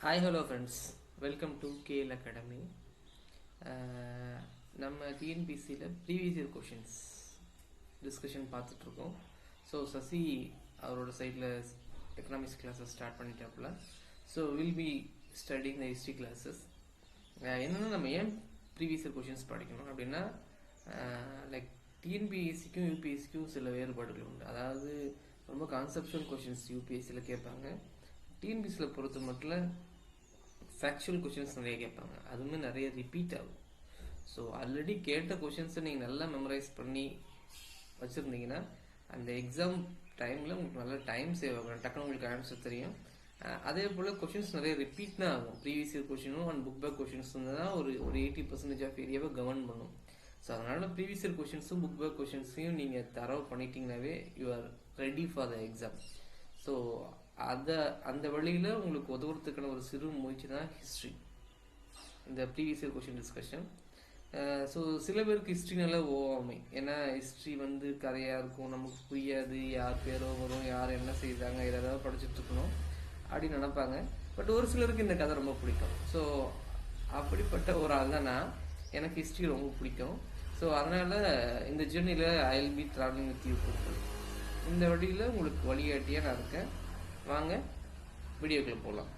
Hi hello friends, welcome to KL academy. நம்ம டிஎன்பிசியில் previous year questions discussion பார்த்துட்ருக்கோம். So Sasi அவரோட சைடில் எக்கனாமிக்ஸ் கிளாஸஸ் ஸ்டார்ட் பண்ணிட்டாப்புல. So will be studying the history classes. என்னென்னா நம்ம ஏன் ப்ரீவியஸ் இயர் கொஷின்ஸ் படிக்கணும் அப்படின்னா, லைக் டிஎன்பிஎஸ்சிக்கும் யூபிஎஸ்சிக்கும் சில வேறுபாடுகள் உண்டு. அதாவது ரொம்ப கான்செப்சுவல் கொஷின்ஸ் யூபிஎஸ்சியில் கேட்பாங்க. டிஎன்பிஎஸ்சியில் பொறுத்த மட்டும் ஃபேக்சுவல் கொஷின்ஸ் நிறைய கேட்பாங்க. அதுவுமே நிறைய ரிப்பீட் ஆகும். ஸோ ஆல்ரெடி கேட்ட கொஷின்ஸை நீங்கள் நல்லா மெமரைஸ் பண்ணி வச்சுருந்தீங்கன்னா அந்த எக்ஸாம் டைமில் உங்களுக்கு நல்ல டைம் சேவ் ஆகும், டக்குனு உங்களுக்கு ஆன்சர் தெரியும். அதே போல் கொஷின்ஸ் நிறைய ரிப்பீட் தான் ஆகும். ப்ரீவியஸ் இயர் கொஷினும் அண்ட் புக் பேக் கொஷின்ஸ் தான் ஒரு 80% ஆஃப் ஏரியாவை கவர்ன் பண்ணும். ஸோ அதனால் ப்ரீவியஸ் இயர் கொஷின்ஸும் புக் பேக் கொஷின்ஸையும் நீங்கள் தரவு பண்ணிட்டீங்கன்னாவே you are ready for the exam. So அந்த வழியில் உங்களுக்கு உதவுறதுக்கான ஒரு சிறு முயற்சி தான் ஹிஸ்ட்ரி, இந்த previous year question discussion. So சில பேருக்கு ஹிஸ்ட்ரி நல்லா ஓவாமை, ஏன்னா ஹிஸ்ட்ரி கரையாக இருக்கும், நமக்கு புரியாது, யார் பேரோ வரும், யார் என்ன செய்தாங்க, ஏதாவது படிச்சுட்டு இருக்கணும் அப்படின்னு நினைப்பாங்க. பட் ஒரு சிலருக்கு இந்த கதை ரொம்ப பிடிக்கும். ஸோ அப்படிப்பட்ட ஒரு ஆள் தான் நான். எனக்கு ஹிஸ்ட்ரி ரொம்ப பிடிக்கும். ஸோ அதனால் இந்த ஜேர்னியில் I will be travelling with you people. இந்த வழியில் உங்களுக்கு வழிகாட்டியாக நான் இருக்கேன். வாங்க வீடியோக்குள்ள போகலாம்.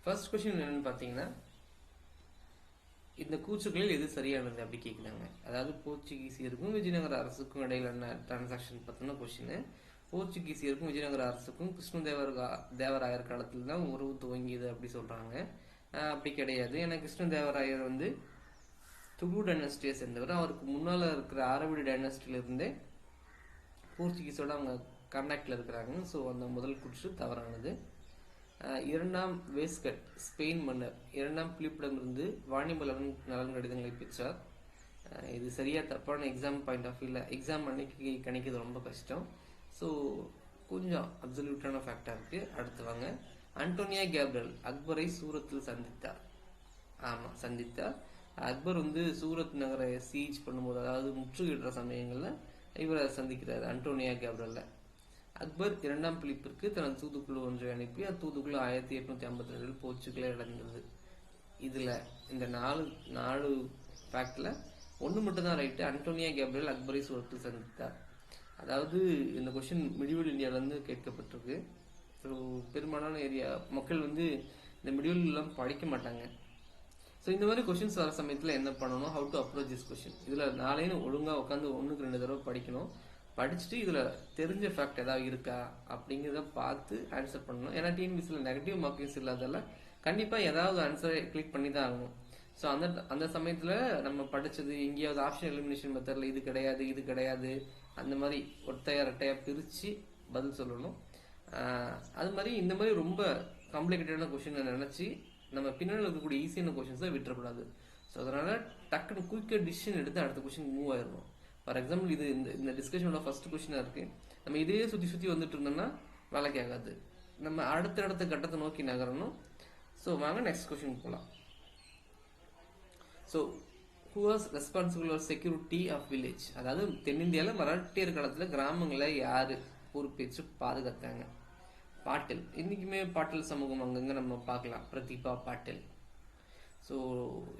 ஃபர்ஸ்ட் கொஸ்டின் என்னன்னு பார்த்தீங்கன்னா, இந்த கூற்றுகளில் எது சரியானது அப்படி கேட்குறாங்க. அதாவது போர்ச்சுகீசியருக்கும் விஜயநகர அரசுக்கும் இடையிலான டிரான்சாக்ஷன் பற்றின கொஸ்டின். போர்ச்சுகீசியருக்கும் விஜயநகர அரசுக்கும் கிருஷ்ணதேவராயர் காலத்தில் தான் உறவு துவங்கியது அப்படி சொல்கிறாங்க. அப்படி கிடையாது. ஏன்னா கிருஷ்ணதேவராயர் துகு டைனஸ்டியை சேர்ந்தவர். அவருக்கு முன்னால் இருக்கிற ஆரவிடு டைனஸ்டியிலிருந்தே போர்ச்சுகீஸோட அவங்க கான்டாக்டில் இருக்கிறாங்க. ஸோ அந்த முதல் குற்று தவறானது. இரண்டாம் வேஸ்கட் ஸ்பெயின் மன்னர் இரண்டாம் பிலிப்பிடமிருந்து வாணிப நலன் கடிதங்களை பெற்றார். இது சரியாக தப்பான எக்ஸாம் பாயிண்ட் ஆஃப் வியூவில் எக்ஸாம் அன்னைக்கு கணிக்கிறது ரொம்ப கஷ்டம். ஸோ கொஞ்சம் அப்சல்யூட்டான ஃபேக்டாக இருக்குது. அடுத்து வாங்க. அன்டோனியா கேப்ரியல் அக்பரை சூரத்தில் சந்தித்தார். ஆமாம், சந்தித்தார். அக்பர் சூரத் நகரை சீச் பண்ணும்போது, அதாவது முற்றுகையிடுற சமயங்களில் இவரை சந்திக்கிறார் அன்டோனியா கேப்ரியல்ல. அக்பர் இரண்டாம் பிலிப்பிற்கு தனது தூதுக்குழு ஒன்றை அனுப்பி அத்தூதுக்குழு 1852 போர்ச்சுகலை அடைந்தது. இதில் இந்த நாலு ஃபேக்டில் ஒன்று மட்டும் தான் ரைட்டு. அன்டோனியா கேப்ரியல் அக்பரை சூரத்தில் சந்தித்தார். அதாவது இந்த கொஸ்டின் மிடிவல் இந்தியாவிலேருந்து கேட்கப்பட்டிருக்கு. ஸோ பெரும்பாலான ஏரியா மக்கள் இந்த மிடிவல்லாம் படிக்க மாட்டாங்க. ஸோ இந்த மாதிரி கொஷின்ஸ் வர சமயத்தில் என்ன பண்ணணும், how to approach this question. இதில் நாளைன்னு ஒழுங்காக உட்காந்து 1-2 தடவை படிக்கணும். படிச்சுட்டு இதில் தெரிஞ்ச ஃபேக்ட் ஏதாவது இருக்கா அப்படிங்கிறத பார்த்து ஆன்சர் பண்ணணும். ஏன்னா டிஎன்பிசியில் நெகட்டிவ் மார்க்கிங்ஸ் இல்லாதால கண்டிப்பாக ஏதாவது ஆன்சரை கிளிக் பண்ணி தான் ஆகணும். ஸோ அந்த சமயத்தில் நம்ம படித்தது எங்கேயாவது ஆப்ஷன் எலிமினேஷன் மெத்தடில் இது கிடையாது அந்த மாதிரி ஒட்டையா ரெட்டையாக பிரித்து பதில் சொல்லணும். அது மாதிரி இந்த மாதிரி ரொம்ப காம்ப்ளிகேட்டடான கொஷினை நினச்சி நம்ம பின்னாடி இருக்கக்கூடிய ஈஸியான கொஷின்ஸை விட்டுறக்கூடாது. ஸோ அதனால் டக்குன்னு குயிக்காக டிசிஷன் எடுத்து அடுத்த கொஷின் மூவ் ஆயிடணும். ஃபார் எக்ஸாம்பிள் இது இந்த டிஸ்கஷனோட ஃபர்ஸ்ட் கொஷினாக இருக்குது. நம்ம இதையே சுற்றி வந்துட்டு இருந்தோம்னா வேலைக்கு ஆகாது. நம்ம அடுத்த கட்டத்தை நோக்கி நகரணும். ஸோ வாங்க நெக்ஸ்ட் கொஷின் போகலாம். So who was responsible for security of village. அதாவது தென்னிந்தியாவில் மராட்டியர் காலத்தில் கிராமங்களை யார் பொறுப்பேற்று பாதுகாத்தாங்க? பாட்டில். இன்றைக்குமே பாட்டில் சமூகம் அங்கங்கே நம்ம பார்க்கலாம். பிரதீபா பாட்டில். ஸோ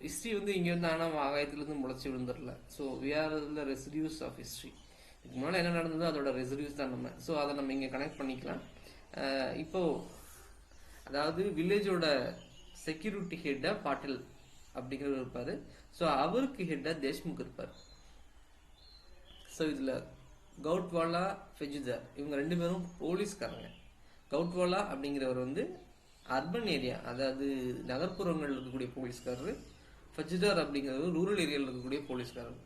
ஹிஸ்ட்ரி இங்கே ஆனால் ஆகாயத்துலேருந்து முளைச்சி விழுந்துடல. So we are the residues of history. இதுக்கு முன்னால் என்ன நடந்ததோ அதோட ரெசிடியூஸ் தான் நம்ம. ஸோ அதை நம்ம இங்கே கனெக்ட் பண்ணிக்கலாம். இப்போது அதாவது வில்லேஜோட செக்யூரிட்டி ஹெட்டாக பாட்டில் அப்படிங்கிறவர் இருப்பார். ஸோ அவருக்கு ஹெட்டாக தேஷ்முக் இருப்பார். ஸோ இதில் கவுட்வாலா, ஃபெஜுதார் இவங்க 2 பேரும் போலீஸ்காரங்க. கவுட்வாலா அப்படிங்கிறவர் அர்பன் ஏரியா, அதாவது நகர்ப்புறங்களில் இருக்கக்கூடிய போலீஸ்காரர். ஃபஜ்தார் அப்படிங்கிறவர் ரூரல் ஏரியாவில் இருக்கக்கூடிய போலீஸ்காரர்.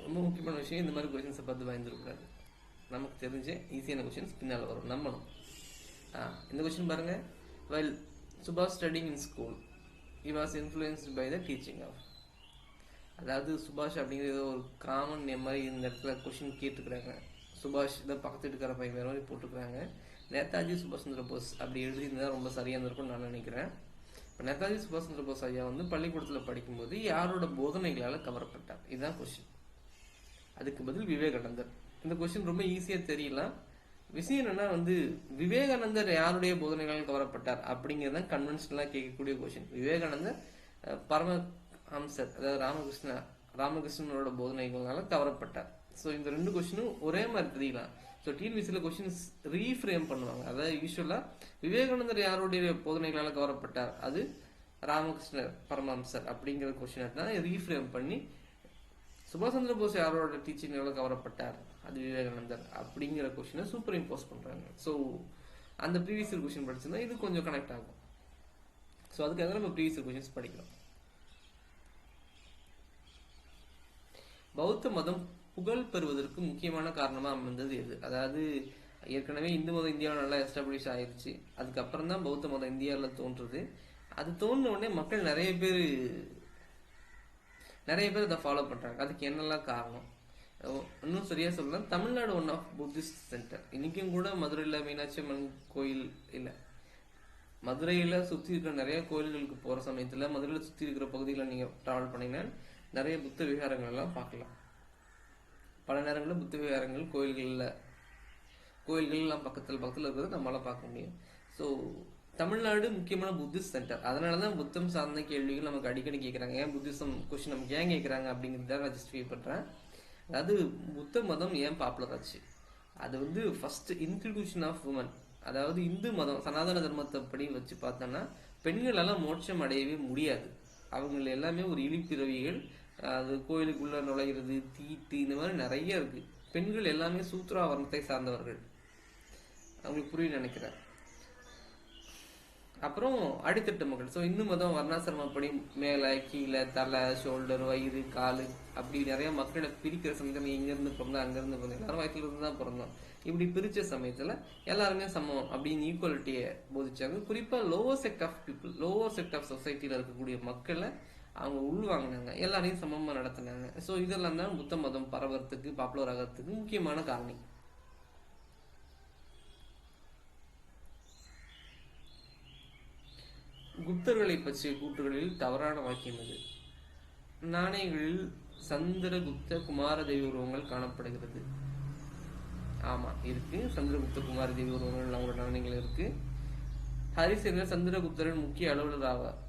ரொம்ப முக்கியமான விஷயம், இந்த மாதிரி கொஸ்டின்ஸை பார்த்து பயந்துருக்கூடாது. நமக்கு தெரிஞ்ச ஈஸியான கொஸ்டின்ஸ் பின்னால் வரும், நம்பணும். இந்த கொஸ்டின் பாருங்க. While சுபாஷ் studying in school, he was influenced by the teaching of. அதாவது சுபாஷ் அப்படிங்கிறது ஒரு காமன் நேம் மாதிரி இந்த இடத்துல கொஸ்டின் கேட்டுக்கிறாங்க. சுபாஷ் இதை பக்கத்து இருக்கிற பையன் வேறு மாதிரி போட்டுக்கிறாங்க. நேதாஜி சுபாஷ் சந்திர போஸ் அப்படி எழுதியிருந்தா ரொம்ப சரியாக இருக்கும்னு நான் நினைக்கிறேன். இப்போ நேதாஜி சுபாஷ் சந்திர போஸ் ஐயா பள்ளிக்கூடத்தில் படிக்கும்போது யாரோட போதனைகளால் கவரப்பட்டார்? இதுதான் கொஸ்டின். அதுக்கு பதில் விவேகானந்தர். இந்த கொஸ்டின் ரொம்ப ஈஸியா தெரியலாம். விஷயம் என்னன்னா விவேகானந்தர் யாருடைய போதனைகளால் கவரப்பட்டார் அப்படிங்கிறது தான் கன்வென்ஷனலா கேட்கக்கூடிய கொஸ்டின். விவேகானந்தர் பரமஹம்சர், அதாவது ராமகிருஷ்ணனோட போதனைகளால கவரப்பட்டார். ஸோ இந்த 2 கொஸ்டினும் ஒரே மாதிரி தெரியலாம். ஸோ டிஎன்பிசியில் கொஸ்டின்ஸ் ரீஃப்ரேம் பண்ணுவாங்க. அதாவது யூஸ்வலா விவேகானந்தர் யாருடைய போதனைகளால் கவரப்பட்டார், அது ராமகிருஷ்ணர் பரமஹம்சர் அப்படிங்கிற கொஸ்டின் தான் ரீஃப்ரேம் பண்ணி சுபாஷ் சந்திர போஸ் யாரோட டீச்சிங்னால கவரப்பட்டார், அது விவேகானந்தர் அப்படிங்கிற கொஸ்டினை சூப்பர் இம்போஸ் பண்றாங்க. ஸோ அந்த ப்ரீவியஸ் இயர் கொஸ்டின் படிச்சிருந்தா இது கொஞ்சம் கனெக்ட் ஆகும். ஸோ அதுக்காக நம்ம ப்ரீவியஸ் இயர் கொஸ்டின்ஸ் படிக்கிறோம். பௌத்த மதம் புகழ் பெறுவதற்கு முக்கியமான காரணமா அமைந்தது எது? அதாவது ஏற்கனவே இந்து மதம் இந்தியாவில் நல்லா எஸ்டாப்ளிஷ் ஆயிருச்சு. அதுக்கப்புறம் தான் பௌத்த மதம் இந்தியாவில் தோன்றுது. அது தோன்ற உடனே மக்கள் நிறைய பேர் இதை ஃபாலோ பண்றாங்க. அதுக்கு என்னெல்லாம் காரணம்? இன்னும் சரியா சொல்லலாம், Tamil Nadu one of Buddhist centre. இன்னைக்கும் கூட மதுரையில மீனாட்சி அம்மன் கோயில் இல்ல, மதுரையில சுத்தி இருக்கிற நிறைய கோயில்களுக்கு போற சமயத்துல மதுரையில சுத்தி இருக்கிற பகுதிகளை நீங்க டிராவல் பண்ணீங்கன்னா நிறைய புத்த விகாரங்கள் எல்லாம் பார்க்கலாம். பல நேரங்களில் புத்த விகாரங்கள் கோயில்கள் எல்லாம் பக்கத்துல இருக்கிறது நம்மளால பார்க்க முடியும். ஸோ தமிழ்நாடு முக்கியமான புத்திஸ்ட் சென்டர். அதனாலதான் புத்தம் சார்ந்த கேள்விகள் நமக்கு அடிக்கடி கேட்கறாங்க. ஏன் புத்திசம் கொஸ்டின் நமக்கு ஏன் கேட்கறாங்க அப்படிங்கிறத நான் ஜஸ்டிஃபை பண்றேன். அதாவது புத்த மதம் ஏன் பாப்புலர் ஆச்சு, அது ஃபர்ஸ்ட் இன்ட்ரடியூஷன் ஆஃப் உமன். அதாவது இந்து மதம் சனாதன தர்மத்தை படி வச்சு பார்த்தோம்னா பெண்களெல்லாம் மோட்சம் அடையவே முடியாது. அவங்க எல்லாமே ஒரு இழிப்பிறவிகள். அது கோயிலுக்குள்ள நுழைகிறது, தீட்டு, இந்த மாதிரி நிறைய இருக்கு. பெண்கள் எல்லாமே சூத்ரா வர்ணத்தை சார்ந்தவர்கள். அவங்களுக்கு புரிய நினைக்கிறேன். அப்புறம் அடித்தட்டு மக்கள். ஸோ இந்து மதம் வர்ணாசிரமப்படி மேலே கீழே தலை, ஷோல்டர், வயிறு, காலு அப்படி நிறைய மக்களை பிரிக்கிற சமயத்தில் இங்கிருந்து பிறந்தோம் அங்கிருந்து பிறந்தோம், எல்லாரும் வயிற்றுல இருந்து தான் பிறந்தோம். இப்படி பிரிச்ச சமயத்துல எல்லாருமே சமம் அப்படின்னு ஈக்குவாலிட்டியை போதிச்சாங்க. குறிப்பா லோவர் செக்ட் ஆஃப் சொசைட்டில இருக்கக்கூடிய மக்களை அவங்க உள்வாங்கினாங்க, எல்லாரையும் சமமா நடத்தினாங்க. ஸோ இதெல்லாம் தான் புத்த மதம் பரவறதுக்கு பாப்புலர் ஆகிறதுக்கு முக்கியமான காரணம். குப்தர்களை பற்றிய கூற்றுகளில் தவறான வாக்கியம் இது. நாணயங்களில் சந்திரகுப்த குமாரதேவி உருவங்கள் காணப்படுகிறது. ஆமா இருக்கு, சந்திரகுப்த குமாரதேவி உருவங்கள் அவங்களோட நாணயங்கள் இருக்கு. ஹரிசேனர் சந்திரகுப்தரின் முக்கிய அலுவலர் ஆவார்.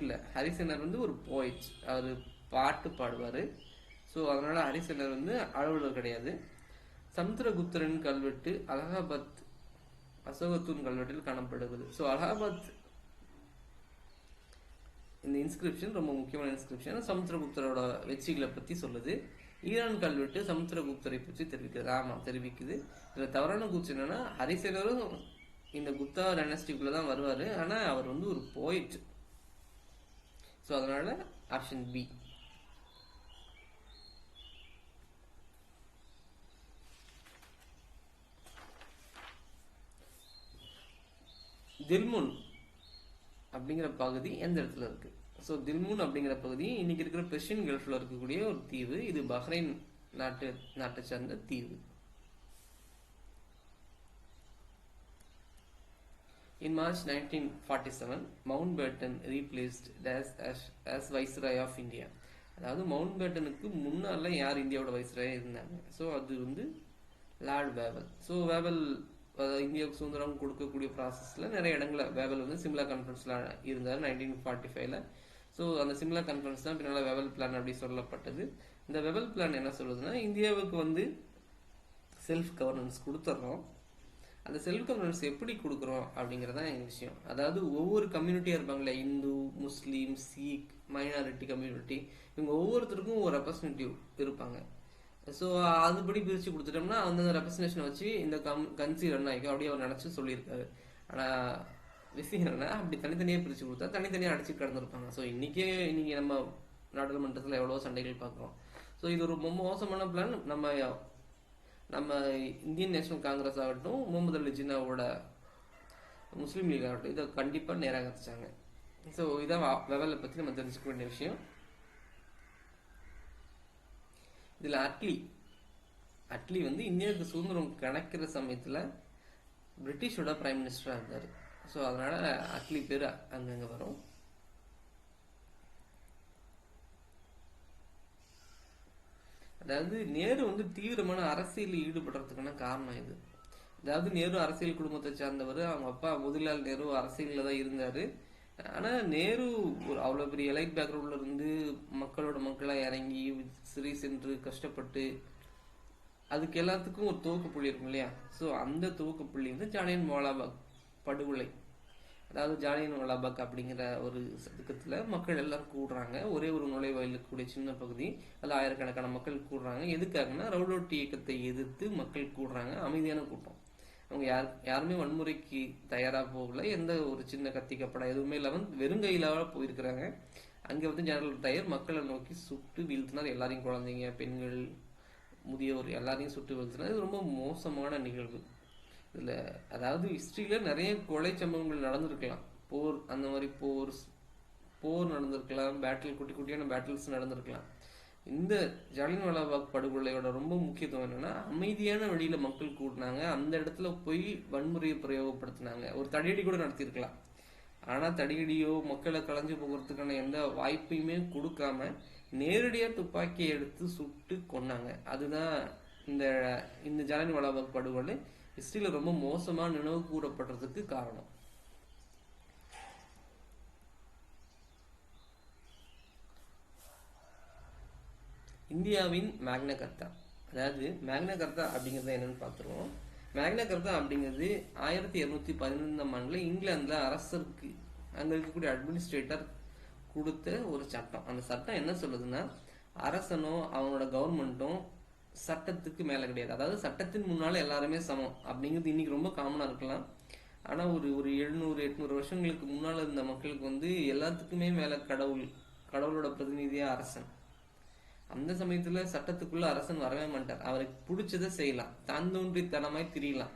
இல்ல, ஹரிசேனர் ஒரு போயிட், அவரு பாட்டு பாடுவாரு. ஸோ அதனால ஹரிசேனர் அலுவலர் கிடையாது. சமுத்திரகுப்தரின் கல்வெட்டு அலகாபாத் அசோகத்தூன் கல்வெட்டில் காணப்படுகிறது. ஸோ அலகாபாத் இந்த இன்ஸ்கிரிப்ஷன் ரொம்ப முக்கியமான இன்ஸ்கிரிப்ஷன். சமுத்திரகுப்தரோட வெற்றிகளை பத்தி சொல்லுது. ஈரான் கல்வெட்டு சமுத்திரகுப்தரை பற்றி தெரிவிக்கிறது. ஆமா தெரிவிக்குது. இதுல தவறான கூச்சு என்னன்னா, ஹரிசேனரும் இந்த குப்தா டைனஸ்டிக்குள்ளதான் வருவாரு. ஆனா அவர் ஒரு போயிட். ஸோ அதனால ஆப்ஷன் பி. தில்முன் அப்படிங்கிற பகுதி எந்த இடத்துல இருக்கு? ஸோ தில்முன் அப்படிங்கிற பகுதி இன்னைக்கு இருக்கிற பெர்ஷியன் கல்ஃப்ல இருக்கக்கூடிய ஒரு தீவு. இது பஹ்ரைன் நாட்டை சார்ந்த தீவு. In March 1947, Mountbatten replaced as Viceroy of India. அதாவது மவுண்ட் பேட்டனுக்கு முன்னால யார் இந்தியாவோட வைஸ்ராயா இருந்தாங்க? ஸோ அது லார்ட் வேவல். ஸோ வேவல் இந்தியாவுக்கு சுதந்திரம் கொடுக்கக்கூடிய ப்ராசஸ்ல நிறைய இடங்களை வேவல் சிம்லா கான்ஃபரன்ஸ்ல இருந்தார் 1945ல. ஸோ அந்த சிம்லா கான்ஃபரன்ஸ் தான் பின்னால வேவல் பிளான் அப்படி சொல்லப்பட்டது. இந்த வேவல் பிளான் என்ன சொல்லுதுன்னா, இந்தியாவுக்கு செல்ஃப் கவர்னன்ஸ் கொடுத்துட்றோம். அந்த செல்ஃப் கவர்னன்ஸ் எப்படி கொடுக்குறோம் அப்படிங்கிறதான் எங்கள் விஷயம். அதாவது ஒவ்வொரு கம்யூனிட்டியாக இருப்பாங்களே, இந்து, முஸ்லீம், சீக், மைனாரிட்டி கம்யூனிட்டி, இவங்க ஒவ்வொருத்தருக்கும் ஒரு ரெப்ரஸன்டேட்டிவ் இருப்பாங்க. ஸோ அதுபடி பிரித்து கொடுத்துட்டோம்னா அந்த ரெப்ரஸன்டேஷனை வச்சு இந்த கன்சி ரன் ஆகிக்கும் அப்படி அவர் நினச்சி சொல்லியிருக்காரு. ஆனால் விஷயம் என்னன்னா, அப்படி தனித்தனியாக பிரித்து கொடுத்தா தனித்தனியாக அடிச்சு கடந்திருப்பாங்க. ஸோ இன்னைக்கு நம்ம நாடாளுமன்றத்தில் எவ்வளோ சண்டைகள் பார்க்குறோம். ஸோ இது ஒரு ரொம்ப மோசமான பிளான். நம்ம இந்தியன் நேஷனல் காங்கிரஸ் ஆகட்டும், முகமது அலி ஜின்னாவோட முஸ்லீம் லீக் ஆகட்டும், இதை கண்டிப்பாக நிராகரிச்சாங்க. ஸோ இதான் வெவலை பற்றி நம்ம தெரிஞ்சுக்க வேண்டிய விஷயம். இதில் அட்லி இந்தியாவுக்கு சுதந்திரம் கிடைக்கிற சமயத்தில் பிரிட்டிஷோட பிரைம் மினிஸ்டராக இருந்தார். ஸோ அதனால அட்லி பேர் அங்கங்கே வரும். அதாவது நேரு வந்து தீவிரமான அரசியலில் ஈடுபடுறதுக்கான காரணம் இது. அதாவது நேரு அரசியல் குடும்பத்தை சார்ந்தவர். அவங்க அப்பா மோதிலால் நேரு அரசியலில் தான் இருந்தாரு. ஆனா நேரு ஒரு அவ்வளவு பெரிய எலைட் பேக்ரவுண்ட்ல இருந்து மக்களோட மக்களா இறங்கி சிறை சென்று கஷ்டப்பட்டு அதுக்கு எல்லாத்துக்கும் ஒரு துவக்க புள்ளி இருக்கும் இல்லையா? ஸோ அந்த துவக்க புள்ளி வந்து ஜாலியன் வாலாபாக் படுகொலை. அதாவது ஜாலியன் வாலாபாக் அப்படிங்கிற ஒரு சதுக்கத்துல மக்கள் எல்லாரும் கூடுறாங்க. ஒரே ஒரு நுழைவாயிலுக்கு கூடிய சின்ன பகுதி, அதில் ஆயிரக்கணக்கான மக்கள் கூடுறாங்க. எதுக்காகனா ரவுலோட்டி இயக்கத்தை எதிர்த்து மக்கள் கூடுறாங்க. அமைதியான கூட்டம். அவங்க யாருமே வன்முறைக்கு தயாரா போகல. எந்த ஒரு சின்ன கத்தி கப்படா எதுவுமே இல்லாமல் வெறுங்கையில போயிருக்கிறாங்க. அங்க வந்து ஜெனரல் டயர் மக்களை நோக்கி சுட்டு வீழ்த்தினார். எல்லாரையும், குழந்தைங்க, பெண்கள், முதியோர் எல்லாரையும் சுட்டு வீழ்த்தினார். இது ரொம்ப மோசமான நிகழ்வு. இதுல அதாவது ஹிஸ்டரியில நிறைய கொலை சம்பவங்கள் நடந்திருக்கலாம். போர், அந்த மாதிரி போர் நடந்திருக்கலாம். பேட்டில், குட்டி குட்டியான பேட்டில்ஸ் நடந்திருக்கலாம். இந்த ஜாலியன் வாலாபாக் படுகொலையோட ரொம்ப முக்கியத்துவம் என்னன்னா, அமைதியான வழியில மக்கள் கூட்டினாங்க. அந்த இடத்துல போய் வன்முறையை பிரயோகப்படுத்தினாங்க. ஒரு தடியடி கூட நடத்தியிருக்கலாம். ஆனா தடியடியோ மக்களை கலைஞ்சு போகிறதுக்கான எந்த வாய்ப்பையுமே கொடுக்காம நேரடியா துப்பாக்கியை எடுத்து சுட்டு கொன்னாங்க. அதுதான் இந்த இந்த ஜாலியன் வாலாபாக் படுகொலை ஹிஸ்டரியில ரொம்ப மோசமா நினைவு கூறப்படுறதுக்கு காரணம். இந்தியாவின் மேக்னா கர்த்தா. அதாவது மேக்னா கர்த்தா அப்படிங்கிறது என்னன்னு பார்த்துருவோம். மேக்னா கர்த்தா அப்படிங்கிறது 1215ஆம் ஆண்டுல இங்கிலாந்துல அரசருக்கு, அங்க இருக்கக்கூடிய அட்மினிஸ்ட்ரேட்டர் கொடுத்த ஒரு சட்டம். அந்த சட்டம் என்ன சொல்லுதுன்னா, அரசனும் அவனோட கவர்மெண்ட்டும் சட்டத்துக்கு மேல கிடையாது. அதாவது சட்டத்தின் முன்னால எல்லாருமே சமம் அப்படிங்கிறது இன்னைக்கு ரொம்ப காமனா இருக்கலாம். ஆனா ஒரு ஒரு 700-800 வருஷங்களுக்கு முன்னால இருந்த மக்களுக்கு வந்து எல்லாத்துக்குமே மேல கடவுளோட பிரதிநிதியா அரசன். அந்த சமயத்துல சட்டத்துக்குள்ள அரசன் வரவே மாட்டார். அவருக்கு பிடிச்சதை செய்யலாம். தாந்தோன்றித்தனமாய் திரியலாம்.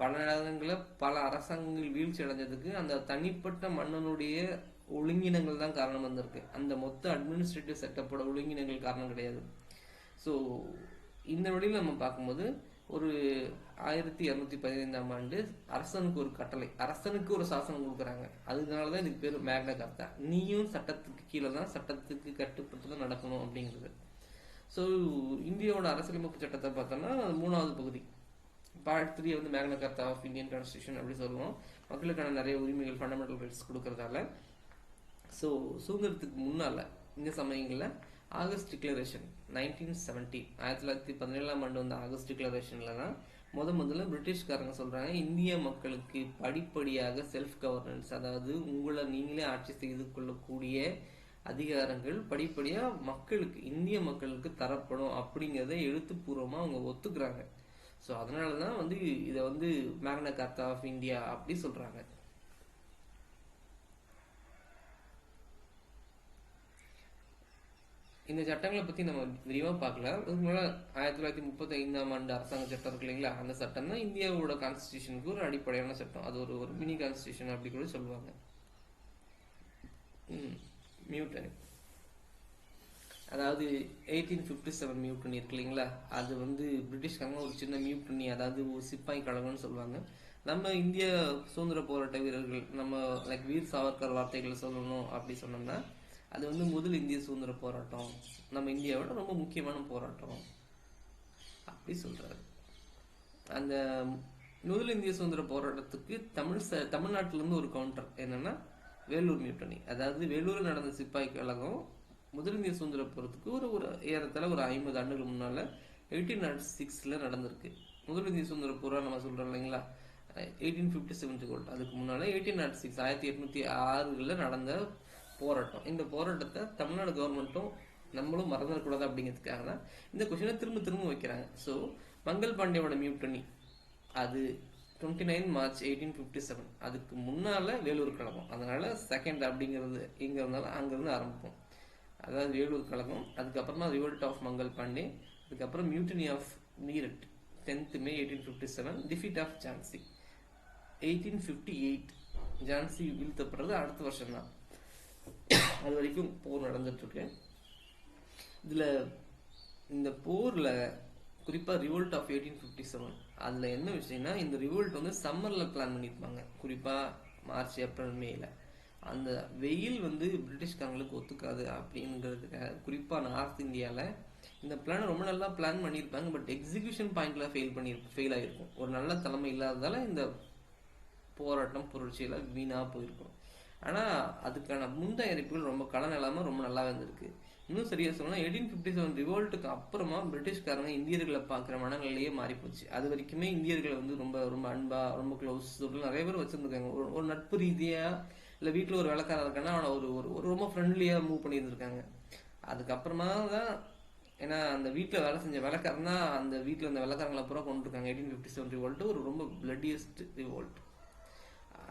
பல நேரங்களில் பல அரசாங்கங்கள் வீழ்ச்சி அடைஞ்சதுக்கு அந்த தனிப்பட்ட மன்னனுடைய ஒழுங்கினங்கள் தான் காரணம் வந்திருக்கு. அந்த மொத்த அட்மினிஸ்ட்ரேட்டிவ் செட்டப்போட ஒழுங்கினங்கள் காரணம் கிடையாது. ஸோ இந்த வழியில் நம்ம பார்க்கும்போது ஒரு 1215ஆம் ஆண்டு அரசனுக்கு ஒரு கட்டளை, அரசனுக்கு ஒரு சாசனம் கொடுக்குறாங்க. அதனாலதான் இதுக்கு பேர் மேக்னா கார்த்தா. நீயும் சட்டத்துக்கு கீழே தான், சட்டத்துக்கு கட்டுப்பட்டு தான் நடக்கணும் அப்படிங்கிறது. ஸோ இந்தியாவோட அரசியலமைப்பு சட்டத்தை பார்த்தோம்னா 3வது பகுதி பார்ட் 3 வந்து மேக்னா கார்த்தா ஆஃப் இந்தியன் கான்ஸ்டியூஷன் அப்படி சொல்லுவோம். மக்களுக்கான நிறைய உரிமைகள், ஃபண்டமெண்டல் ரைட்ஸ் கொடுக்கறதால. ஸோ சுதந்திரத்துக்கு முன்னால இந்த சமயங்களில் ஆகஸ்ட் டிக்ளரேஷன் 1917 1917ஆம் ஆண்டு வந்த ஆகஸ்ட் டிக்ளரேஷன்ல தான் முதல்ல பிரிட்டிஷ்காரங்க சொல்றாங்க, இந்திய மக்களுக்கு படிப்படியாக செல்ஃப் கவர்னன்ஸ், அதாவது உங்களை நீங்களே ஆட்சி செய்து கொள்ளக்கூடிய அதிகாரங்கள் படிப்படியா மக்களுக்கு, இந்திய மக்களுக்கு தரப்படும் அப்படிங்கிறத எழுத்துப்பூர்வமா அவங்க ஒத்துக்கிறாங்க. ஸோ அதனாலதான் வந்து இதை வந்து மேக்னா கார்த்தா ஆஃப் இந்தியா அப்படி சொல்றாங்க. இந்த சட்டங்களை பத்தி நம்ம விரிவா பார்க்கலாம். அதுக்கு முன்னால 1935ஆம் ஆண்டு அரசாங்க சட்டம் இருக்கு இல்லைங்களா, அந்த சட்டம் தான் இந்தியாவோட கான்ஸ்டிடியூஷனுக்கு ஒரு அடிப்படையான சட்டம். அது ஒரு ஒரு மினி கான்ஸ்டிடியூஷன் அப்படி கூட சொல்லுவாங்க. மியூட்டனி, அதாவது 1857 மியூட்டனி இருக்கு இல்லைங்களா, அது வந்து பிரிட்டிஷ்காரங்க ஒரு சின்ன மியூட்டனி, அதாவது ஒரு சிப்பாய் கழகம்னு சொல்லுவாங்க. நம்ம இந்திய சுதந்திர போராட்ட வீரர்கள், நம்ம லைக் வீர் சாவர்கர் வார்த்தைகளை சொல்லணும் அப்படி சொன்னோம்னா, அது வந்து முதல் இந்திய சுதந்திர போராட்டம், நம்ம இந்தியாவோட ரொம்ப முக்கியமான போராட்டம் அப்படி சொல்றாரு. அந்த முதல் இந்திய சுதந்திர போராட்டத்துக்கு தமிழ்நாட்டில இருந்து ஒரு கவுண்டர் என்னன்னா வேலூர் மியூட்டனி. அதாவது வேலூரில் நடந்த சிப்பாய் கழகம் முதல் இந்திய சுதந்திர போறதுக்கு ஒரு ஏறத்தாழ ஒரு 50 ஆண்டுகள் முன்னால 1806 நடந்திருக்கு. முதல் இந்திய சுதந்திர போரா நம்ம சொல்றோம் இல்லைங்களா, 1857 அதுக்கு முன்னால 1806 1806 நடந்த போராட்டம். இந்த போராட்டத்தை தமிழ்நாடு கவர்மெண்ட்டும் நம்மளும் மறந்துடக்கூடாது அப்படிங்கிறதுக்காக தான் இந்த கொஸ்டினை திரும்ப திரும்ப வைக்கிறாங்க. ஸோ மங்கள் பாண்டியோட மியூட்டனி அது 29 மார்ச் 1857, அதுக்கு முன்னால வேலூர் கழகம். அதனால செகண்ட் அப்படிங்கிறது எங்க இருந்தாலும் அங்கிருந்து ஆரம்பிப்போம். அதாவது வேலூர் கழகம், அதுக்கப்புறமா ரிவோல்ட் ஆஃப் மங்கள் பாண்டே, அதுக்கப்புறம் mutiny of Meerut 10th May 1857, defeat of Jhansi 1858. Jhansi வீழ்த்தப்படுறது அடுத்த வருஷம் தான். அது வரைக்கும் போர் நடந்துட்டு இருக்கு. இதுல இந்த போர்ல குறிப்பா ரிவோல்ட் ஆஃப் 1857, அதுல என்ன விஷயம்னா, இந்த ரிவோல்ட் வந்து சம்மர்ல பிளான் பண்ணிருப்பாங்க, குறிப்பா மார்ச் ஏப்ரல் மேல. அந்த வெயில் வந்து பிரிட்டிஷ்காரங்களுக்கு ஒத்துக்காது அப்படிங்கிறதுக்காக குறிப்பா நார்த் இந்தியால இந்த பிளான் ரொம்ப நல்லா பிளான் பண்ணியிருப்பாங்க, பட் எக்ஸிகியூஷன் பாயிண்ட்ல ஃபெயில் ஆகிருக்கும். ஒரு நல்ல தலைமை இல்லாததால இந்த போராட்டம் புரட்சியெல்லாம் வீணாக போயிருக்கும். ஆனால் அதுக்கான முன்தயாரிப்புகள் ரொம்ப கடன் இல்லாமல் ரொம்ப நல்லா இருந்திருக்கு. இன்னும் சரியாக சொல்லணும், 1857 ரிவோல்ட்டுக்கு அப்புறமா பிரிட்டிஷ்காரங்க இந்தியர்களை பார்க்குற மனநிலையே மாறி போச்சு. அது வரைக்குமே இந்தியர்களை வந்து ரொம்ப ரொம்ப அன்பா, ரொம்ப க்ளோஸ், நிறைய பேர் வச்சுருந்துருக்காங்க. ஒரு நட்பு ரீதியாக, இல்லை வீட்டில் ஒரு வேலைக்காரன் இருக்கான்னா அவனை ஒரு ரொம்ப ஃப்ரெண்ட்லியாக மூவ் பண்ணியிருந்திருக்காங்க. அதுக்கப்புறமா தான், ஏன்னா அந்த வீட்டில் வேலை செஞ்ச வேலைக்காரன் தான் அந்த வீட்டில் அந்த வேலைக்காரங்களை பூரா கொண்டுருக்காங்க. 1857 ரிவோல்ட்டு ஒரு ரொம்ப பிளட்டியஸ்ட் ரிவோல்ட்.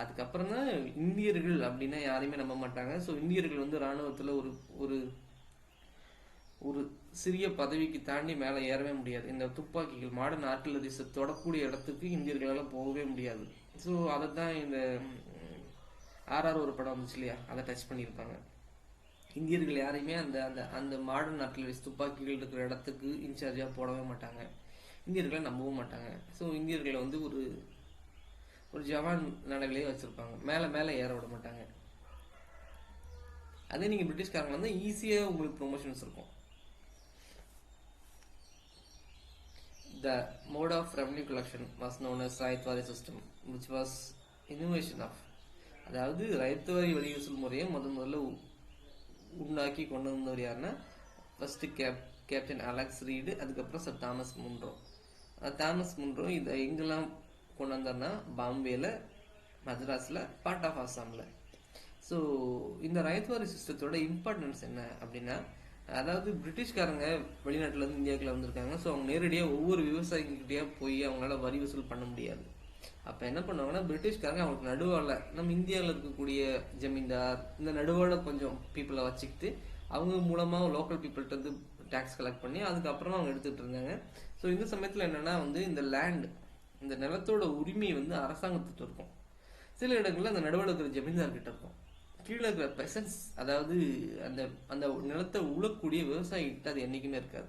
அதுக்கப்புறம் தான் இந்தியர்கள் அப்படின்னா யாரையுமே நம்ப மாட்டாங்க. ஸோ இந்தியர்கள் வந்து இராணுவத்தில் ஒரு ஒரு சிறிய பதவிக்கு தாண்டி மேலே ஏறவே முடியாது. இந்த துப்பாக்கிகள், மாடர்ன் ஆர்டிலரிஸை தொடக்கூடிய இடத்துக்கு இந்தியர்களால் போகவே முடியாது. ஸோ அதை தான் இந்த ஒரு படம் வந்துச்சு இல்லையா, அதை டச் பண்ணியிருப்பாங்க. இந்தியர்கள் யாரையுமே அந்த அந்த அந்த மாடர்ன் ஆர்டிலரிஸ் துப்பாக்கிகள் இருக்கிற இடத்துக்கு இன்சார்ஜாக போடவே மாட்டாங்க. இந்தியர்களை நம்பவும் மாட்டாங்க. ஸோ இந்தியர்களை வந்து ஒரு ஜவான் நிலையிலேயே வச்சுருப்பாங்க, மேலே ஏற விட மாட்டாங்க. அதே நீங்கள் பிரிட்டிஷ்காரங்க வந்து ஈஸியாக உங்களுக்கு ப்ரொமோஷன்ஸ் இருக்கும். The mode of revenue collection was known as Ryotwari system, which was innovation of, அதாவது ராயத்வாரி வரி வசூல் முறையை முதல்ல உண்டாக்கி கொண்டு வந்தவர் யாருன்னா ஃபர்ஸ்ட் கேப்டன் அலெக்ஸ் ரீடு, அதுக்கப்புறம் sir Thomas Munro. Thomas Munro இதை எங்கெல்லாம் கொண்டு வந்தார்னா பாம்பேல, மദ്രാஸில், பார்ட் ஆஃப் ஆசாமில். ஸோ இந்த ராயத்வாரி சிஸ்டத்தோட இம்பார்ட்டன்ஸ் என்ன அப்படின்னா, அதாவது பிரிட்டிஷ்காரங்க வெளிநாட்டிலேருந்து இந்தியாவுக்குள்ள வந்திருக்காங்க. ஸோ அவங்க நேரடியாக ஒவ்வொரு விவசாயிகிட்டே போய் அவங்களால வரி வசூல் பண்ண முடியாது. அப்போ என்ன பண்ணுவாங்கன்னா, பிரிட்டிஷ்காரங்க அவங்களுக்கு நடுவால் நம்ம இந்தியாவில் இருக்கக்கூடிய ஜமீன்தார், இந்த நடுவால் கொஞ்சம் பீப்புளை வச்சுக்கிட்டு அவங்க மூலமாக லோக்கல் பீப்புள்கிட்ட இருந்து டேக்ஸ் கலெக்ட் பண்ணி அதுக்கப்புறமா அவங்க எடுத்துகிட்டு இருந்தாங்க. ஸோ இந்த சமயத்தில் என்னென்னா வந்து இந்த லேண்ட், இந்த நிலத்தோட உரிமை வந்து அரசாங்கத்திட்ட இருக்கும். சில இடங்களில் அந்த நடுவில் இருக்கிற ஜமீன்தார்கிட்ட இருக்கும். கீழே இருக்கிற பெசன்ஸ், அதாவது அந்த அந்த நிலத்தை உழக்கூடிய விவசாயிகிட்ட அது என்றைக்குமே இருக்காது.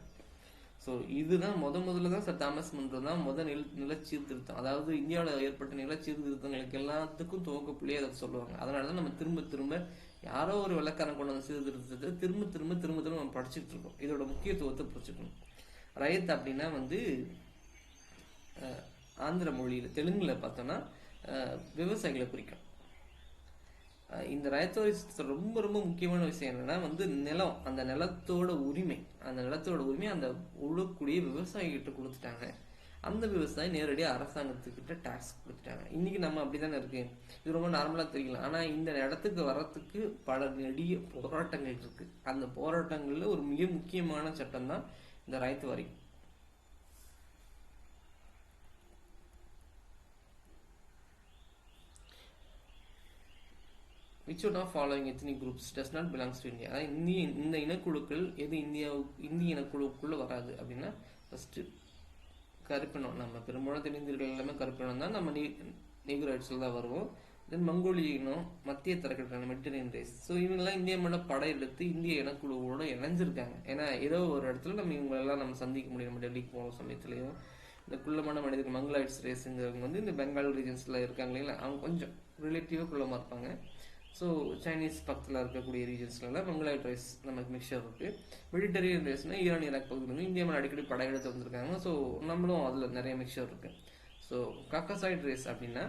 ஸோ இதுதான் முதல்ல தான் சார் தாமஸ் முன்ரோ தான் நில சீர்திருத்தம், அதாவது இந்தியாவில் ஏற்பட்ட நில சீர்திருத்தங்களுக்கு எல்லாத்துக்கும் துவக்கப்புள்ளியே அதை சொல்லுவாங்க. அதனால தான் நம்ம திரும்ப யாரோ ஒரு வெள்ளக்காரன் கொண்டு வந்த சீர்திருத்தத்தை திரும்ப நம்ம படிச்சுட்டு இருக்கோம். இதோட முக்கியத்துவத்தை புரிச்சுக்கணும். ரயத் அப்படின்னா வந்து ஆந்திர மொழியில், தெலுங்குல பார்த்தோன்னா விவசாயிகளை குறிக்கும். இந்த ராயத்வாரி சிஸ்டத்தில் ரொம்ப ரொம்ப முக்கியமான விஷயம் என்னன்னா வந்து நிலம், அந்த நிலத்தோட உரிமை அந்த உழக்கூடிய விவசாயிகிட்ட கொடுத்துட்டாங்க. அந்த விவசாயி நேரடியாக அரசாங்கத்துக்கிட்ட டேக்ஸ் கொடுத்துட்டாங்க. இன்னைக்கு நம்ம அப்படிதானே இருக்கு, இது ரொம்ப நார்மலாக தெரியல. ஆனால் இந்த இடத்துக்கு வர்றதுக்கு பல நெடிய போராட்டங்கள் இருக்கு. அந்த போராட்டங்களில் ஒரு மிக முக்கியமான சட்டம் தான் இந்த ராயத்வாரி. Which one of following ethnic groups does not belongs to India? அதாவது இந்த இனக்குழுக்கள் எது இந்திய இனக்குழுக்குள்ள வராது அப்படின்னா, ஃபர்ஸ்ட் கருப்பினம். நம்ம பெரும்பாலும் தென்னிந்தியர்கள் எல்லாமே கருப்பினம் தான். நம்ம நீக்ரோயிட்ஸில் தான் வருவோம். தென் மங்கோலிய இனம், மத்திய தரக்கட்டான மெடிட்டரேனியன் ரேஸ். ஸோ இவங்கெல்லாம் இந்திய மேலே படையெடுத்து இந்திய இனக்குழுவோட இணைஞ்சிருக்காங்க. ஏன்னா ஏதோ ஒரு இடத்துல நம்ம இவங்களெல்லாம் நம்ம சந்திக்க முடியும். நம்ம டெல்லிக்கு போகிற சமயத்துலையும் இந்த குள்ளமான மனிதர்கள் மங்களாய்ட்ஸ் ரேஸுங்கிறவங்க வந்து இந்த பெங்கால் ரீஜன்ஸில் இருக்காங்க இல்லைங்களா, அவங்க கொஞ்சம் ரிலேட்டிவாக குள்ளமாக இருப்பாங்க. ஸோ சைனீஸ் பக்கத்தில் இருக்கக்கூடிய ரீஜன்ஸ்லாம் மங்களாய்ட் ரைஸ் நமக்கு மிக்சர் இருக்குது. மெடிட்டரேனியன் ரைஸ்னால் ஈரான் ஈராக் பகுதியில் வந்து இந்தியா மேலே அடிக்கடி படையெடுத்து வந்திருக்காங்க. ஸோ நம்மளும் அதில் நிறைய மிக்சர் இருக்குது. ஸோ காக்கசாய்ட் ரேஸ் அப்படின்னா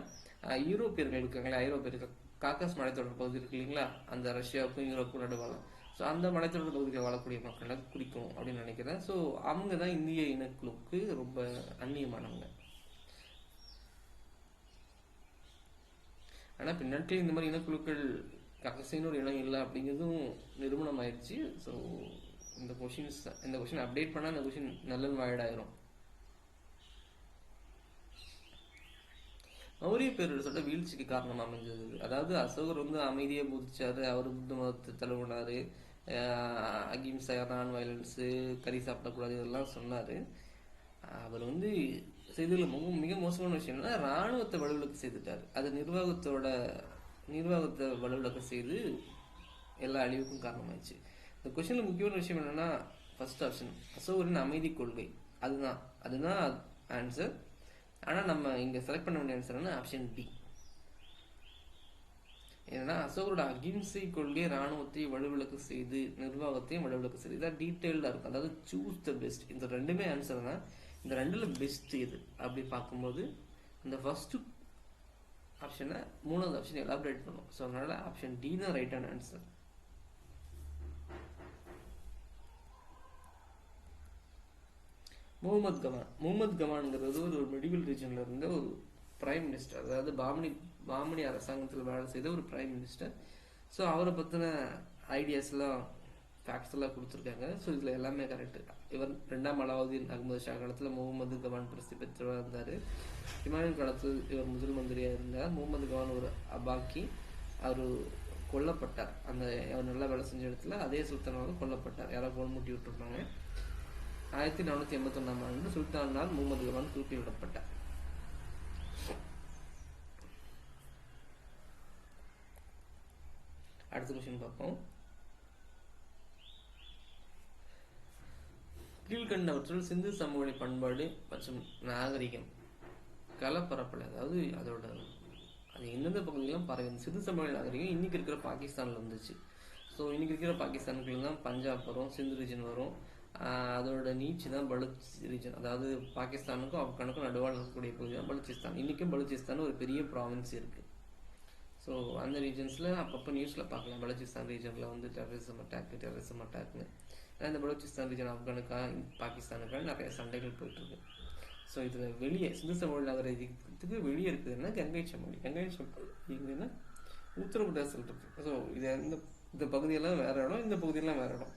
யூரோப்பியர்கள் இருக்காங்களா, ஐரோப்பியர்கள் காக்கஸ் மலைத்தொடர் பகுதி இருக்கு இல்லைங்களா, அந்த ரஷ்யாவுக்கும் யூரோப்புக்கும் நடுவாங்க. ஸோ அந்த மலைத்தொடர் பகுதியில் வாழக்கூடிய மக்களை குறிக்கும் அப்படின்னு நினைக்கிறேன். ஸோ அவங்க தான் இந்திய இனக்குழுக்கு ரொம்ப அந்நியமானவங்க. ஆனால் பின்னாட்கள் இந்த மாதிரி இனக்குழுக்கள் கக்கசைன்னு ஒரு இனம் இல்லை அப்படிங்கிறதும் நிரூபணம் ஆயிடுச்சு. ஸோ இந்த கொஷின் அப்டேட் பண்ணால் இந்த கொஷின் நல்ல வாய்டாயிரும். மௌரிய பேரரசோட வீழ்ச்சிக்கு காரணமாக அமைஞ்சது, அதாவது அசோகர் வந்து அமைதியை போதிச்சாரு, அவர் புத்த மதத்தை தழுவினார், அகிம்சை, நான் வயலன்ஸு, கறி சாப்பிடக்கூடாது இதெல்லாம் சொன்னார். அவர் வந்து செய்ததில் மிக மோசமான விஷயம் என்னன்னா இராணுவத்தை வலுவிலக்க செய்துட்டார். அது நிர்வாகத்தை வலுவிலக்க செய்து எல்லா அழிவுக்கும் காரணமாயிடுச்சு. இந்த கொஸ்டின்ல முக்கியமான விஷயம் என்னன்னா, ஃபர்ஸ்ட் ஆப்ஷன் அசோகரின் அமைதி கொள்கை, அதுதான் ஆன்சர். ஆனால் நம்ம இங்கே செலக்ட் பண்ண வேண்டிய ஆன்சர் என்ன, ஆப்ஷன் டி. ஏன்னா அசோகரோட அகிம்சை கொள்கை இராணுவத்தை வலுவிளக்கு செய்து நிர்வாகத்தையும் வலுவிளக்கு செய்து இதான் டீட்டெயில்டாக இருக்கும். அதாவது சூஸ் த பெஸ்ட். இந்த ரெண்டுமே ஆன்சர் தான். இந்த ரெண்டுல பெஸ்ட் எது அப்படி பார்க்கும்போது இந்த ஃபர்ஸ்ட் ஆப்ஷனை மூணாவது ஆப்ஷன் எலாபரேட் பண்ணும். ஸோ அதனால ஆப்ஷன் டி தான் ரைட்டான ஆன்சர். முகமது கமான்ங்கிறது ஒரு மெடிவல் ரீஜன்ல இருந்த ஒரு பிரைம் மினிஸ்டர். அதாவது பாமணி அரசாங்கத்தில் வேலை செய்த ஒரு பிரைம் மினிஸ்டர். ஸோ அவரை பற்றின ஐடியாஸ்லாம் ஃபேக்ட்ஸ் எல்லாம் கொடுத்துருக்காங்க. ஸோ இதில் எல்லாமே கரெக்டு. இவர் 2ஆம் அலாவுதீன் அகமது ஷா காலத்தில் முகமது கமான் பிரசித்தி பெற்றவர் இருந்தார். ஹிமாயூன் காலத்தில் இவர் முதல் மந்திரியாக இருந்தார். முகமது கமான் ஒரு அபாக்கி. அவர் கொல்லப்பட்டார். அவர் நல்லா வேலை செஞ்ச இடத்துல அதே சுல்தானாலும் கொல்லப்பட்டார். யாரோ கோல் மூட்டி விட்டுருப்பாங்க. 1481ஆம் ஆண்டு சுல்தானால் முகமது கமான் தூக்கிலிடப்பட்டார். அடுத்த கொஸ்டின் பார்ப்போம். கீழ்கண்டவற்றில் சிந்து சமவெளி பண்பாடு மற்றும் நாகரிகம் கலப்பரப்பல, அதாவது அதோட அது எந்தெந்த பகுதியெல்லாம் பரவி சிந்து சமவெளி நாகரிகம் இன்னைக்கு இருக்கிற பாகிஸ்தான்ல இருந்துச்சு. ஸோ இன்னைக்கு இருக்கிற பாகிஸ்தானுக்குள்ள தான் பஞ்சாப் வரும், சிந்து ரீஜன் வரும். அதோட நீச்சு தான் பலுச் ரீஜன். அதாவது பாகிஸ்தானுக்கும் ஆப்கானுக்கும் நடுவால் இருக்கக்கூடிய பகுதி தான் பலுச்சிஸ்தான். இன்றைக்கும் பலுச்சிஸ்தான் ஒரு பெரிய ப்ராவின்ஸ் இருக்குது. ஸோ அந்த ரீஜன்ஸில் அப்பப்போ நியூஸில் பார்க்கலாம், பலுச்சிஸ்தான் ரீஜனில் வந்து டெரரிசம் அட்டாக்னு. இந்த பலுச்சிஸ்தான் ரீஜன் ஆப்கானுக்காக பாகிஸ்தானுக்காக நிறைய சண்டைகள் போயிட்டுருக்கு. ஸோ இதில் வெளியே சிந்து சமவெளி நாகரிகத்துக்கு வெளியே இருக்குதுன்னா கங்கை சமவெளிங்கன்னா உத்தரப்பிரதேசத்தில் இருக்குது. ஸோ இந்த பகுதியெல்லாம் வேற இடம், இந்த பகுதியெல்லாம் வேற இடம்.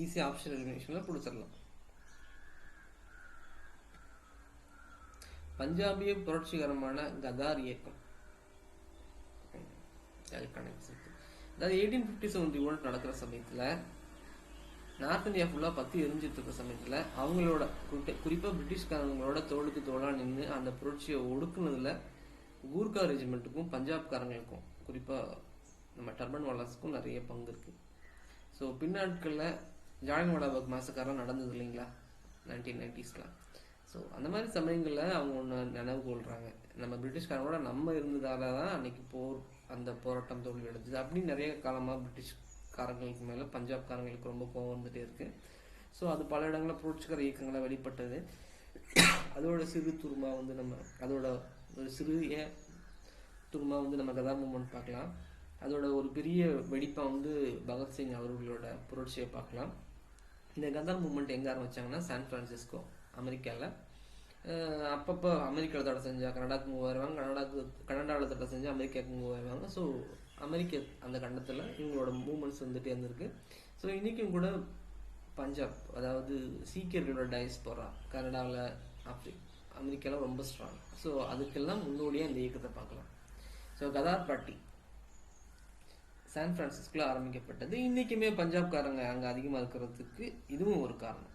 ஈஸி ஆப்ஷன் எலிமினேஷனில் பிடிச்சிடலாம். பஞ்சாபிய புரட்சிகரமான கதார் இயக்கம் அதாவது 1857 ரிவோல்ட் நடக்கிற சமயத்தில் நார்த் இந்தியா ஃபுல்லாக பற்றி எரிஞ்சிட்டு இருக்கிற சமயத்தில் அவங்களோட குறிப்பாக பிரிட்டிஷ்காரங்களோட தோளுக்கு தோளாக நின்று அந்த புரட்சியை ஒடுக்குனதுல கூர்கா ரெஜிமெண்ட்டுக்கும் பஞ்சாப்காரங்களுக்கும் குறிப்பாக நம்ம டர்பன் வாலாஸுக்கும் நிறைய பங்கு இருக்குது. ஸோ பின்னாட்களில் ஜாலியன்வாலாபாக் மாசக்காரெலாம் நடந்தது இல்லைங்களா 1990s. ஸோ அந்த மாதிரி சமயங்களில் அவங்க ஒன்று நினைவு கொள்கிறாங்க, நம்ம பிரிட்டிஷ்காரங்களோட நம்ம இருந்ததால தான் அன்னைக்கு அந்த போராட்டம் தோல்வி அடைஞ்சது அப்படின்னு நிறைய காலமாக பிரிட்டிஷ்காரங்களுக்கு மேலே பஞ்சாப்காரங்களுக்கு ரொம்ப கோவம் வந்துட்டே இருக்கு. ஸோ அது பல இடங்களில் புரட்சிகர இயக்கங்களை வெளிப்பட்டது. அதோட சிறு துருமா வந்து அதோட ஒரு சிறிய துருமா வந்து நம்ம கதார் மூமெண்ட் பார்க்கலாம். அதோட ஒரு பெரிய வெடிப்பாக வந்து பகத்சிங் அவர்களோட புரட்சியை பார்க்கலாம். இந்த கதார் மூமெண்ட் எங்கே ஆரம்பிச்சாங்கன்னா சான் பிரான்சிஸ்கோ அமெரிக்காவில். அப்பப்போ அமெரிக்காவில் தடை செஞ்சால் கனடாவுக்கு மூவ் ஆயிடுவாங்க, கனடாவில் தடை செஞ்சால் அமெரிக்காவுக்கு மூவ் ஆயிடுவாங்க. ஸோ அமெரிக்க அந்த கண்டத்தில் இவங்களோட மூமெண்ட்ஸ் வந்துட்டே இருந்திருக்கு. ஸோ இன்றைக்கும் கூட பஞ்சாப், அதாவது சீக்கியர்களோட டயஸ்போரா கனடாவில் அமெரிக்காவில் ரொம்ப ஸ்ட்ராங். ஸோ அதுக்கெல்லாம் முன்னோடியாக இந்த இயக்கத்தை பார்க்கலாம். ஸோ கதார் பார்ட்டி சான் பிரான்சிஸ்கோல ஆரம்பிக்கப்பட்டது. இன்றைக்குமே பஞ்சாப்காரங்க அங்கே அதிகமாக இருக்கிறதுக்கு இதுவும் ஒரு காரணம்.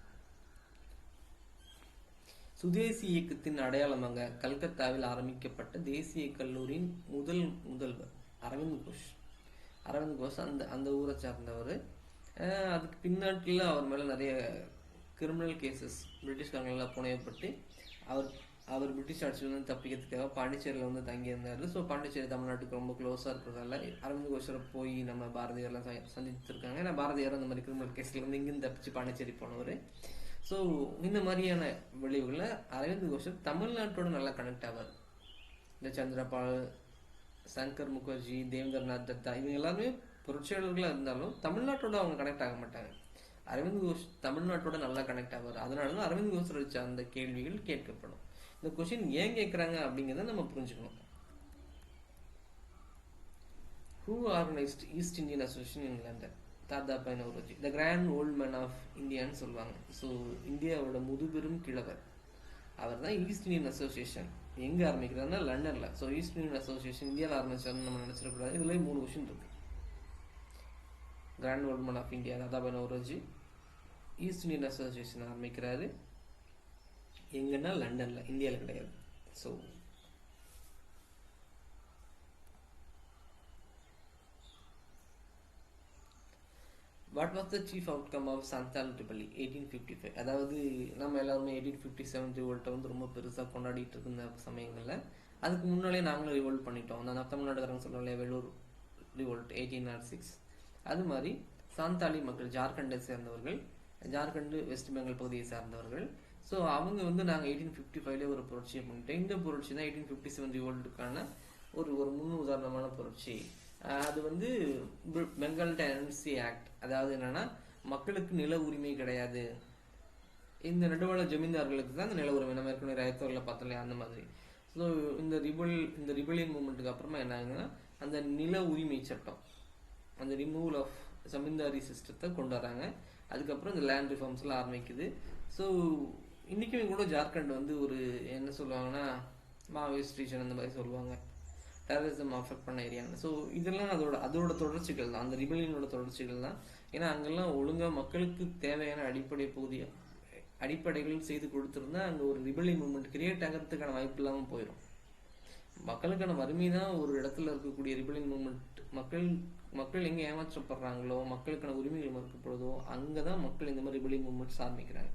சுதேசி இயக்கத்தின் அடையாளமாக கல்கத்தாவில் ஆரம்பிக்கப்பட்ட தேசிய கல்லூரியின் முதல்வர் அரவிந்த் கோஷ் அந்த ஊரை சார்ந்தவர். அதுக்கு பின்னாட்டில் அவர் மேலே நிறைய கிரிமினல் கேசஸ் பிரிட்டிஷ்காரங்களால் புனையப்பட்டு அவர் பிரிட்டிஷ் ஆட்சியிலேருந்து தப்பிக்கிறதுக்காக பாண்டிச்சேரியில் வந்து தங்கியிருந்தார். ஸோ பாண்டிச்சேரி தமிழ்நாட்டுக்கு ரொம்ப க்ளோஸாக இருக்கிறதால அரவிந்த் கோஷரை போய் நம்ம பாரதியார்லாம் சந்திச்சிருக்காங்க. ஏன்னா பாரதியார் அந்த மாதிரி கிரிமினல் கேஸ்லேருந்து இங்கேருந்து தப்பிச்சு பாண்டிச்சேரி போனவர். ஸோ இந்த மாதிரியான விளைவுகளில் அரவிந்த் கோஷர் தமிழ்நாட்டோட நல்லா கனெக்ட் ஆவார். இந்த சந்திரபால், சங்கர் முகர்ஜி, தேவேந்திரநாத் தத்தா இவங்க எல்லாருமே புரட்சியாளர்களாக இருந்தாலும் தமிழ்நாட்டோட அவங்க கனெக்ட் ஆக மாட்டாங்க. அரவிந்த் கோஷ் தமிழ்நாட்டோட நல்லா கனெக்ட் ஆவார். அதனால தான் அரவிந்த் கோஷரை வச்ச அந்த கேள்விகள் கேட்கப்படும். இந்த கொஸ்டின் ஏன் கேட்குறாங்க அப்படிங்கிறத நம்ம புரிஞ்சுக்கணும். Who organized East Indian Association in London? Dadabhai Naoroji, the grand old man of இந்தியான்னு சொல்லுவாங்க. ஸோ இந்தியாவோட முதுபெரும் கிழவர் அவர் தான். ஈஸ்ட் இந்தியன் அசோசியேஷன் எங்கே ஆரம்பிக்கிறாருன்னா லண்டனில். ஸோ ஈஸ்ட் இந்தியன் அசோசியேஷன் இந்தியாவில் ஆரம்பிச்சாருன்னு நம்ம நினச்சிடக்கூடாது. இதுலேயே 3 கொஸ்டின் இருக்கு. Grand old man of India Dadabhai Naoroji, east Indian association ஆரம்பிக்கிறாரு எங்கன்னா லண்டனில், இந்தியாவில் கிடையாது. So what was the chief outcome of Santhal rebellion 1855? அதாவது நம்ம எல்லாருமே 1857 ரிவோல்ட்டை வந்து ரொம்ப பெருசாக கொண்டாடிட்டு இருந்த சமயங்களில் அதுக்கு முன்னாலே நாங்களும் ரிவோல்ட் பண்ணிட்டோம். அந்த தமிழ்நாடுக்காரங்க சொல்கிறோம்ல, வெள்ளூர் ரிவோல்ட் 1806. அது மாதிரி சாந்தாலி மக்கள், ஜார்க்கண்டை சேர்ந்தவர்கள், ஜார்க்கண்டு வெஸ்ட் பெங்கால் பகுதியை சார்ந்தவர்கள். ஸோ அவங்க வந்து நாங்கள் 1855 ஒரு புரட்சியை பண்ணிட்டோம். இந்த புரட்சி தான் 1857 ரிவோல்ட்டுக்கான ஒரு முன் உதாரணமான புரட்சி. அது வந்து பெங்கால் டெனன்சி ஆக்ட். அதாவது என்னன்னா, மக்களுக்கு நில உரிமை கிடையாது, இந்த நடுவாள ஜமீன்தார்களுக்கு தான் அந்த நில உரிமை. நம்ம ஏற்கனவே ராயத்தூரில் பார்த்தோம் இல்லையா, அந்த மாதிரி. ஸோ இந்த ரிபலியன் மூவ்மெண்ட்டுக்கு அப்புறமா என்ன ஆகுதுன்னா, அந்த நில உரிமை சட்டம், அந்த ரிமூவல் ஆஃப் ஜமீன்தாரி சிஸ்டத்தை கொண்டு வராங்க. அதுக்கப்புறம் இந்த லேண்ட் ரிஃபார்ம்ஸ்லாம் ஆரம்பிக்குது. ஸோ இன்றைக்குமே கூட ஜார்க்கண்ட் வந்து ஒரு என்ன சொல்லுவாங்கன்னா, மாவோயிஸ்ட் ரீஜன் அந்த மாதிரி சொல்லுவாங்க, டெரரிசம் அஃபெக்ட் பண்ண ஏரியாங்க. ஸோ இதெல்லாம் அதோட தொடர்ச்சிகள் தான், அந்த ரிபலியனோட தொடர்ச்சிகள் தான். ஏன்னா அங்கெல்லாம் ஒழுங்காக மக்களுக்கு தேவையான அடிப்படைகள் செய்து கொடுத்துருந்தா அங்கே ஒரு ரிபலியன் மூவ்மெண்ட் கிரியேட் ஆகிறதுக்கான வாய்ப்பு இல்லாமல் போயிடும். மக்களுக்கான வறுமை தான் ஒரு இடத்துல இருக்கக்கூடிய ரிபலியன் மூவ்மெண்ட். மக்கள் எங்கே ஏமாற்றப்படுறாங்களோ, மக்களுக்கான உரிமைகள் மறுக்கப்படுதோ, அங்கே தான் மக்கள் இந்த மாதிரி ரிபலியன் மூவ்மெண்ட்ஸ் ஆரம்பிக்கிறாங்க.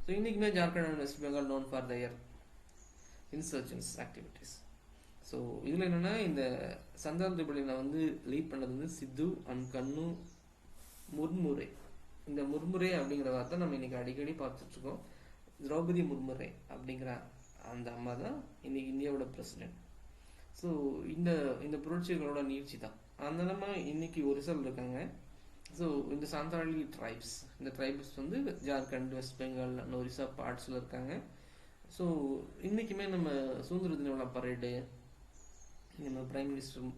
ஸோ இன்றைக்குமே Jharkhand and West Bengal known for their insurgence activities. So இதில் என்னென்னா, இந்த சந்தால் ரிபலியனை வந்து லீட் பண்ணது வந்து சித்து அண்ட் கண்ணு முர்முரே. இந்த முர்முரே அப்படிங்கிற வார்த்தை நம்ம இன்னைக்கு அடிக்கடி பார்த்துட்ருக்கோம். திரௌபதி முர்முரே அப்படிங்கிற அந்த அம்மா தான் இன்னைக்கு இந்தியாவோட பிரசிடென்ட். ஸோ இந்த புரட்சிகளோட நீட்சி தான். அந்த நம்ம இன்னைக்கு ஒரிசால் இருக்காங்க. ஸோ இந்த சாந்தாலி ட்ரைப்ஸ், இந்த ட்ரைப்ஸ் வந்து ஜார்க்கண்ட், வெஸ்ட் பெங்கால் அண்ட் ஒரிசா பார்ட்ஸில் இருக்காங்க. ஸோ இன்றைக்குமே நம்ம சுதந்திர தின விழா பரேடு, நம்ம பிரைம் மினிஸ்டர்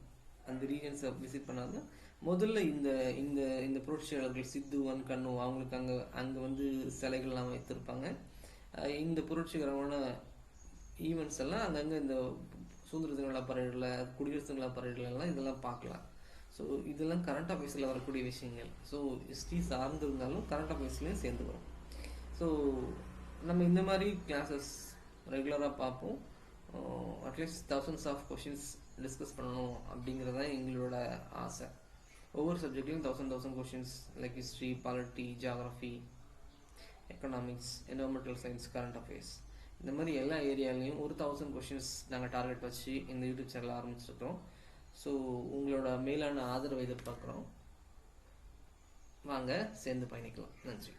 அந்த ரீஜன்ஸை விசிட் பண்ணாலும் முதல்ல இந்த இந்த இந்த புரட்சியாளர்கள் சித்து அண்ட் கண்ணு அவங்களுக்கு அங்கே வந்து சிலைகள்லாம் வைத்திருப்பாங்க. இந்த புரட்சிகரமான ஈவெண்ட்ஸ் எல்லாம் அங்கங்கே இந்த சுதந்திர தின விழா பரேடில், குடியரசு தின விழா பரேடுலாம் இதெல்லாம் பார்க்கலாம். ஸோ இதெல்லாம் கரண்ட் அஃபேர்ஸில் வரக்கூடிய விஷயங்கள். ஸோ ஹிஸ்ட்ரி சார்ந்து இருந்தாலும் கரண்ட் அஃபேர்ஸ்லேயும் சேர்ந்து வரும். ஸோ நம்ம இந்த மாதிரி கிளாஸஸ் ரெகுலராக பார்ப்போம். At least thousands of questions discuss பண்ணணும் அப்படிங்கிறது தான் எங்களோட ஆசை. ஒவ்வொரு சப்ஜெக்ட்லையும் 1000 questions, like history, polity, geography, economics, environmental science, current affairs, இந்த மாதிரி எல்லா ஏரியாலையும் ஒரு 1000 கொஷின்ஸ் நாங்கள் டார்கெட் வச்சு இந்த யூடியூப் சேனல் ஆரம்பிச்சிருக்கிறோம். ஸோ உங்களோட மேலான ஆதரவை எதிர்பார்க்குறோம். வாங்க சேர்ந்து பயணிக்கலாம். நன்றி.